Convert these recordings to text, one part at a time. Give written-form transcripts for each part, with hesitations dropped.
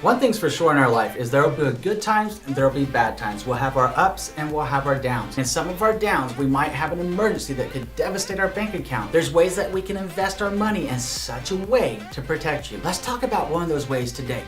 One thing's for sure in our life is there will be good times and there will be bad times. We'll have our ups and we'll have our downs. In some of our downs, we might have an emergency that could devastate our bank account. There's ways that we can invest our money in such a way to protect you. Let's talk about one of those ways today.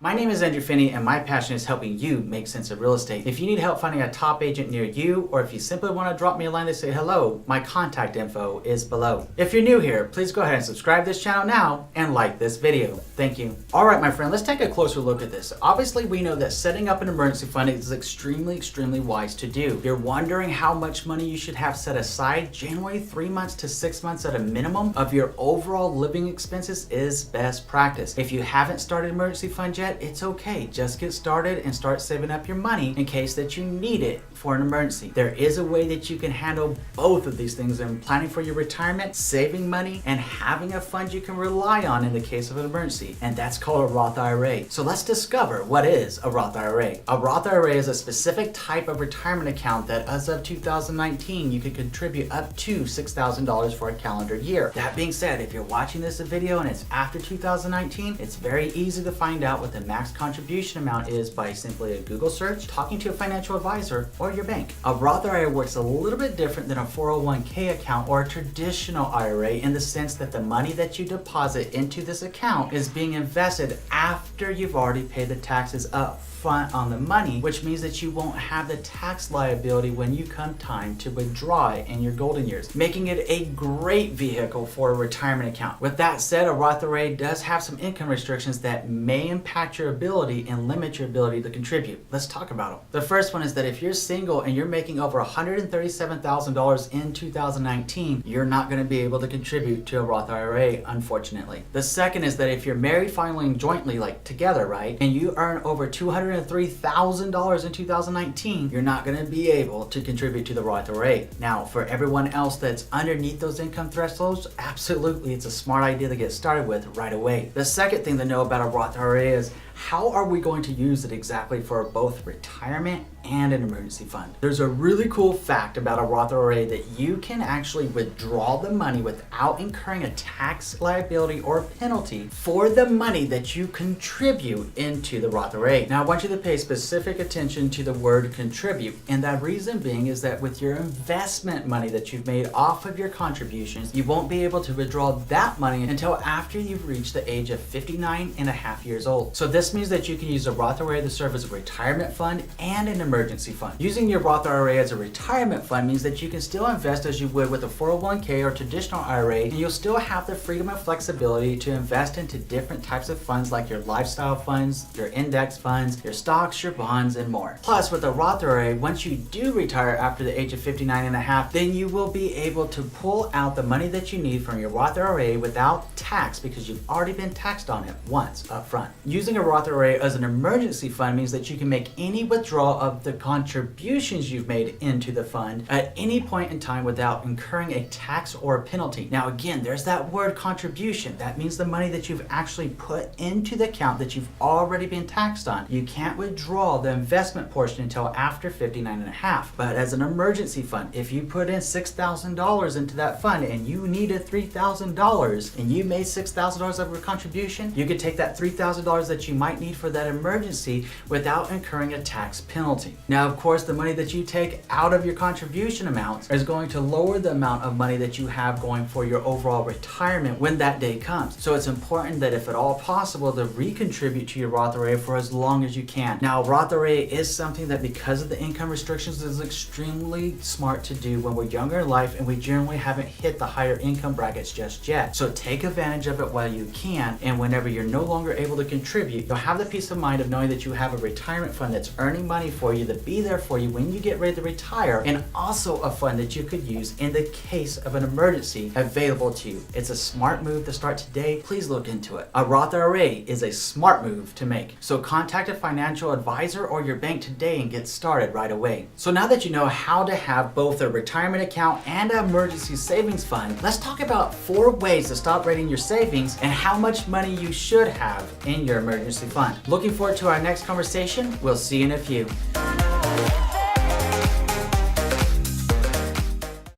My name is Andrew Finney, and my passion is helping you make sense of real estate. If you need help finding a top agent near you, or if you simply want to drop me a line to say hello, my contact info is below. If you're new here, please go ahead and subscribe to this channel now and like this video. Thank you. All right, my friend, let's take a closer look at this. Obviously, we know that setting up an emergency fund is extremely wise to do. You're wondering how much money you should have set aside. Generally, 3 months to 6 months at a minimum of your overall living expenses is best practice. If you haven't started an emergency fund yet, it's okay. Just get started and start saving up your money in case that you need it for an emergency. There is a way that you can handle both of these things in planning for your retirement, saving money, and having a fund you can rely on in the case of an emergency. And that's called a Roth IRA. So let's discover what is a Roth IRA. A Roth IRA is a specific type of retirement account that as of 2019, you could contribute up to $6,000 for a calendar year. That being said, if you're watching this video and it's after 2019, it's very easy to find out what the max contribution amount is by simply a Google search, talking to a financial advisor, or your bank. A Roth IRA works a little bit different than a 401k account or a traditional IRA in the sense that the money that you deposit into this account is being invested after you've already paid the taxes up front on the money, which means that you won't have the tax liability when you come time to withdraw it in your golden years, making it a great vehicle for a retirement account. With that said, a Roth IRA does have some income restrictions that may impact your ability and limit your ability to contribute. Let's talk about them. The first one is that if you're single and you're making over $137,000 in 2019, you're not going to be able to contribute to a Roth IRA, unfortunately. The second is that if you're married filing jointly, like together, right, and you earn over $203,000 in 2019, you're not going to be able to contribute to the Roth IRA. Now, for everyone else that's underneath those income thresholds, absolutely, it's a smart idea to get started with right away. The second thing to know about a Roth IRA is how are we going to use it exactly for both retirement and an emergency fund? There's a really cool fact about a Roth IRA that you can actually withdraw the money without incurring a tax liability or penalty for the money that you contribute into the Roth IRA. Now, I want you to pay specific attention to the word contribute, and that reason being is that with your investment money that you've made off of your contributions, you won't be able to withdraw that money until after you've reached the age of 59 and a half years old. So this means that you can use a Roth IRA to serve as a retirement fund and an emergency fund. Using your Roth IRA as a retirement fund means that you can still invest as you would with a 401k or traditional IRA, and you'll still have the freedom and flexibility to invest into different types of funds like your lifestyle funds, your index funds, your stocks, your bonds, and more. Plus, with a Roth IRA, once you do retire after the age of 59 and a half, then you will be able to pull out the money that you need from your Roth IRA without tax because you've already been taxed on it once up front. Using a Roth IRA as an emergency fund means that you can make any withdrawal of the contributions you've made into the fund at any point in time without incurring a tax or a penalty. Now again, there's that word contribution. That means the money that you've actually put into the account that you've already been taxed on. You can't withdraw the investment portion until after 59 and a half. But as an emergency fund, if you put in $6,000 into that fund and you needed $3,000 and you made $6,000 of a contribution, you could take that $3,000 that you might need for that emergency without incurring a tax penalty. Now, of course, the money that you take out of your contribution amounts is going to lower the amount of money that you have going for your overall retirement when that day comes. So it's important that if at all possible to recontribute to your Roth IRA for as long as you can. Now, Roth IRA is something that because of the income restrictions is extremely smart to do when we're younger in life and we generally haven't hit the higher income brackets just yet. So take advantage of it while you can, and whenever you're no longer able to contribute, you'll have the peace of mind of knowing that you have a retirement fund that's earning money for you to be there for you when you get ready to retire, and also a fund that you could use in the case of an emergency available to you. It's a smart move to start today. Please look into it. A Roth IRA is a smart move to make. So contact a financial advisor or your bank today and get started right away. So now that you know how to have both a retirement account and an emergency savings fund, let's talk about 4 ways to stop rating your savings and how much money you should have in your emergency fund. Looking forward to our next conversation. We'll see you in a few.